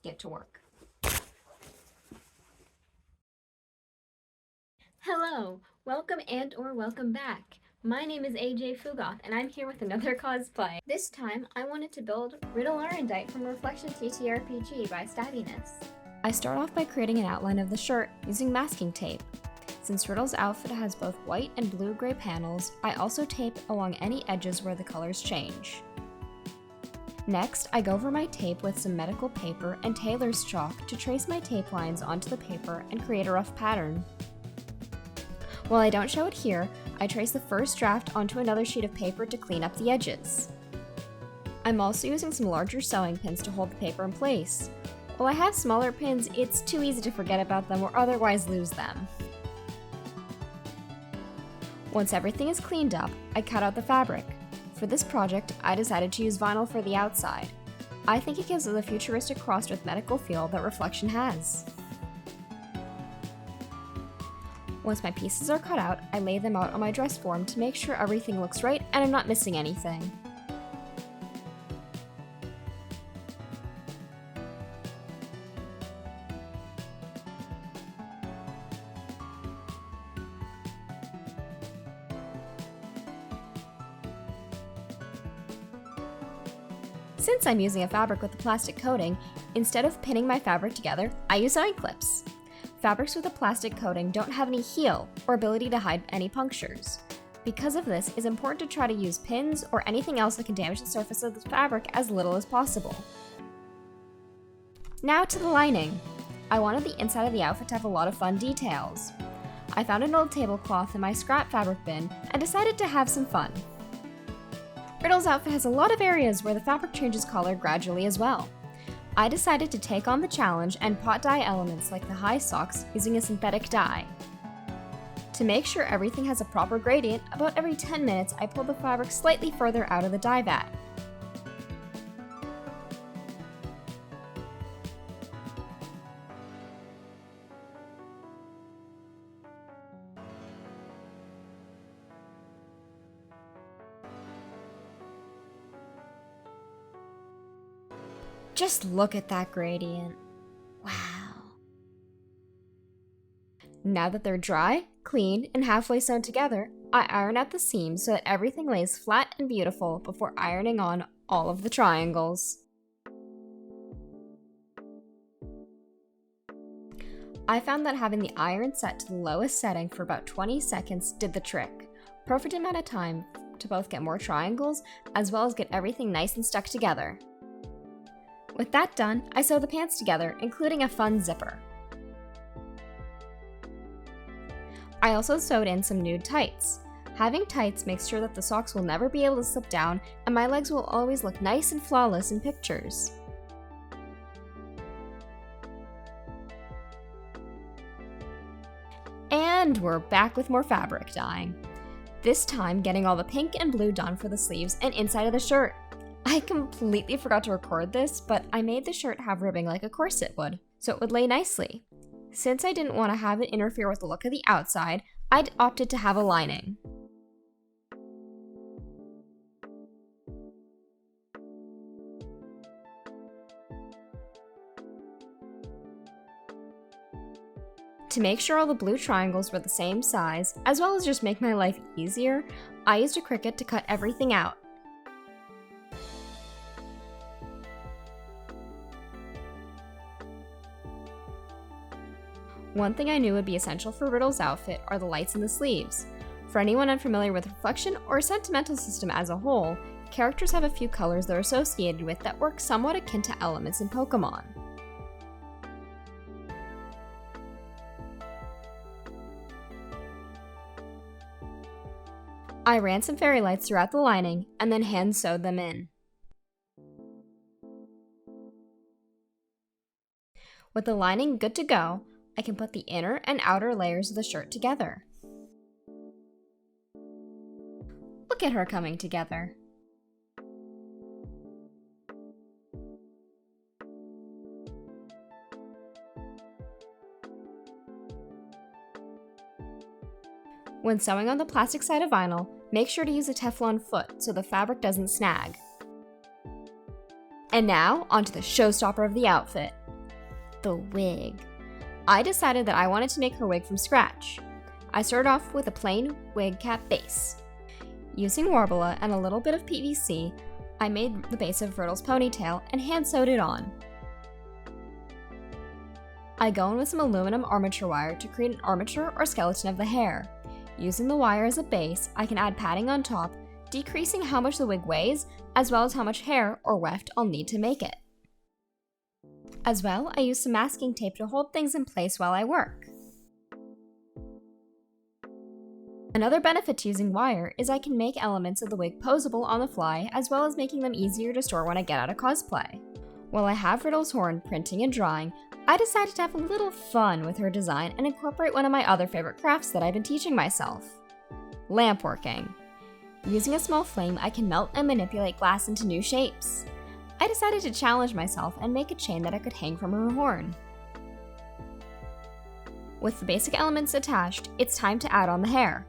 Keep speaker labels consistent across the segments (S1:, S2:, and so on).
S1: get to work. Hello, welcome and/or welcome back. My name is AJ Fugoth, and I'm here with another cosplay. This time, I wanted to build Ridill Arondite from ReflectionTTRPG by Stabbiness. I start off by creating an outline of the shirt using masking tape. Since Ridill's outfit has both white and blue-gray panels, I also tape along any edges where the colors change. Next, I go over my tape with some medical paper and tailor's chalk to trace my tape lines onto the paper and create a rough pattern. While I don't show it here, I trace the first draft onto another sheet of paper to clean up the edges. I'm also using some larger sewing pins to hold the paper in place. While I have smaller pins, it's too easy to forget about them or otherwise lose them. Once everything is cleaned up, I cut out the fabric. For this project, I decided to use vinyl for the outside. I think it gives it the futuristic crossed with medical feel that Reflection has. Once my pieces are cut out, I lay them out on my dress form to make sure everything looks right and I'm not missing anything. Since I'm using a fabric with a plastic coating, instead of pinning my fabric together, I use sewing clips. Fabrics with a plastic coating don't have any heel or ability to hide any punctures. Because of this, it's important to try to use pins or anything else that can damage the surface of the fabric as little as possible. Now to the lining. I wanted the inside of the outfit to have a lot of fun details. I found an old tablecloth in my scrap fabric bin and decided to have some fun. Ridill's outfit has a lot of areas where the fabric changes color gradually as well. I decided to take on the challenge and pot dye elements like the high socks using a synthetic dye. To make sure everything has a proper gradient, about every 10 minutes I pull the fabric slightly further out of the dye vat. Just look at that gradient. Wow. Now that they're dry, clean, and halfway sewn together, I iron out the seams so that everything lays flat and beautiful before ironing on all of the triangles. I found that having the iron set to the lowest setting for about 20 seconds did the trick. Perfect amount of time to both get more triangles as well as get everything nice and stuck together. With that done, I sew the pants together, including a fun zipper. I also sewed in some nude tights. Having tights makes sure that the socks will never be able to slip down and my legs will always look nice and flawless in pictures. And we're back with more fabric dyeing. This time getting all the pink and blue done for the sleeves and inside of the shirt. I completely forgot to record this, but I made the shirt have ribbing like a corset would, so it would lay nicely. Since I didn't want to have it interfere with the look of the outside, I'd opted to have a lining. To make sure all the blue triangles were the same size, as well as just make my life easier, I used a Cricut to cut everything out. One thing I knew would be essential for Ridill's outfit are the lights in the sleeves. For anyone unfamiliar with Reflection or Sentimental System as a whole, characters have a few colors they're associated with that work somewhat akin to elements in Pokemon. I ran some fairy lights throughout the lining and then hand sewed them in. With the lining good to go, I can put the inner and outer layers of the shirt together. Look at her coming together. When sewing on the plastic side of vinyl, make sure to use a Teflon foot so the fabric doesn't snag. And now, onto the showstopper of the outfit. the wig. I decided that I wanted to make her wig from scratch. I started off with a plain wig cap base. Using Warbler and a little bit of PVC, I made the base of Ridill's ponytail and hand sewed it on. I go in with some aluminum armature wire to create an armature or skeleton of the hair. Using the wire as a base, I can add padding on top, decreasing how much the wig weighs, as well as how much hair or weft I'll need to make it. As well, I use some masking tape to hold things in place while I work. Another benefit to using wire is I can make elements of the wig posable on the fly, as well as making them easier to store when I get out of cosplay. While I have Ridill's horn printing and drawing, I decided to have a little fun with her design and incorporate one of my other favorite crafts that I've been teaching myself: lamp working. Using a small flame, I can melt and manipulate glass into new shapes. I decided to challenge myself and make a chain that I could hang from her horn. With the basic elements attached, it's time to add on the hair.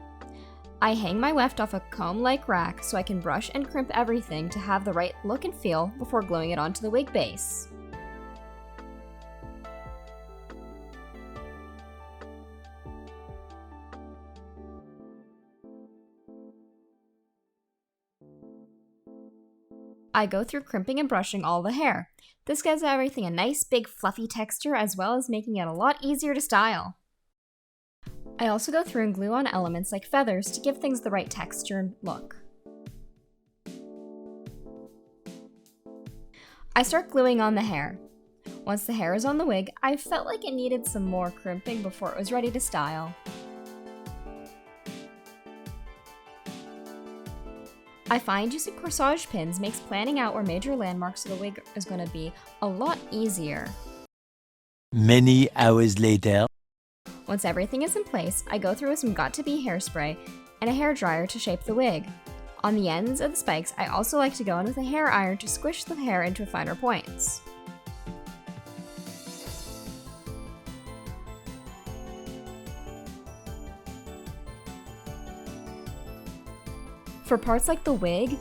S1: I hang my weft off a comb-like rack so I can brush and crimp everything to have the right look and feel before gluing it onto the wig base. I go through crimping and brushing all the hair. This gives everything a nice big fluffy texture, as well as making it a lot easier to style. I also go through and glue on elements like feathers to give things the right texture and look. I start gluing on the hair. Once the hair is on the wig, I felt like it needed some more crimping before it was ready to style. I find using corsage pins makes planning out where major landmarks of the wig is going to be a lot easier.
S2: Many hours later.
S1: Once everything is in place, I go through with some got-to-be hairspray and a hairdryer to shape the wig. On the ends of the spikes, I also like to go in with a hair iron to squish the hair into finer points. For parts like the wig,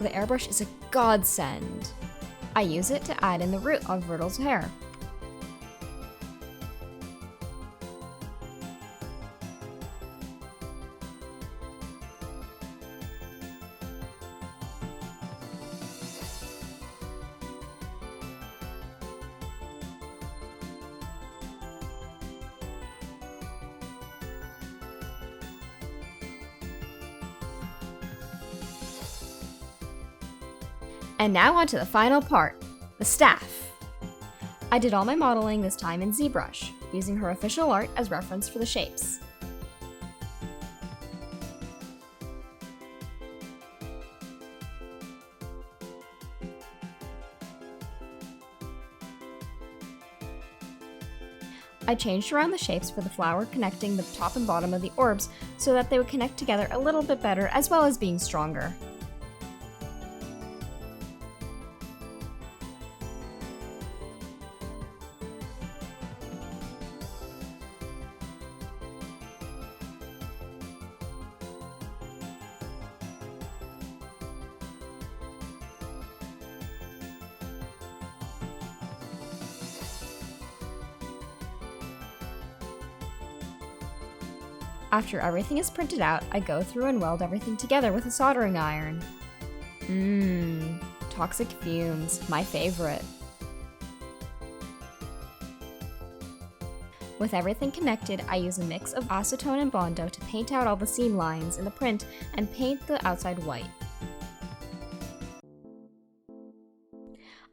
S1: the airbrush is a godsend. I use it to add in the root of Ridill's hair. And now on to the final part, the staff. I did all my modeling this time in ZBrush, using her official art as reference for the shapes. I changed around the shapes for the flower connecting the top and bottom of the orbs so that they would connect together a little bit better, as well as being stronger. After everything is printed out, I go through and weld everything together with a soldering iron. Toxic fumes, my favorite. With everything connected, I use a mix of acetone and Bondo to paint out all the seam lines in the print and paint the outside white.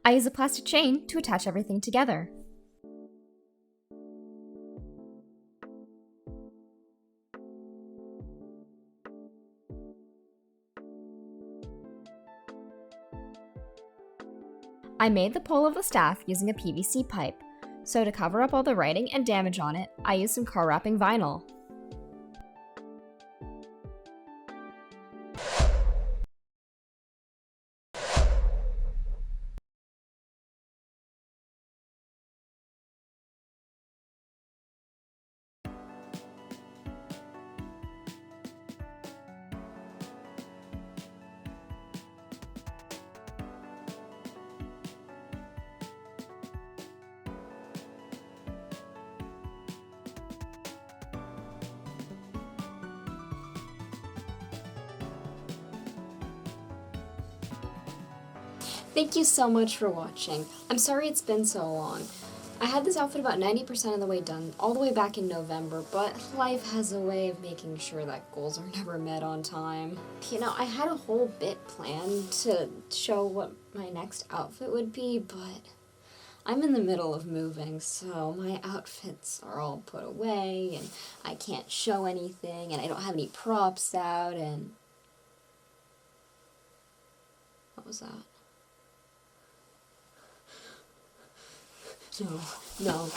S1: I use a plastic chain to attach everything together. I made the pole of the staff using a PVC pipe, so to cover up all the writing and damage on it, I used some car wrapping vinyl. Thank you so much for watching. I'm sorry it's been so long. I had this outfit about 90% of the way done, all the way back in November, but life has a way of making sure that goals are never met on time. You know, I had a whole bit planned to show what my next outfit would be, but I'm in the middle of moving, so my outfits are all put away, and I can't show anything, and I don't have any props out, and... What was that? No.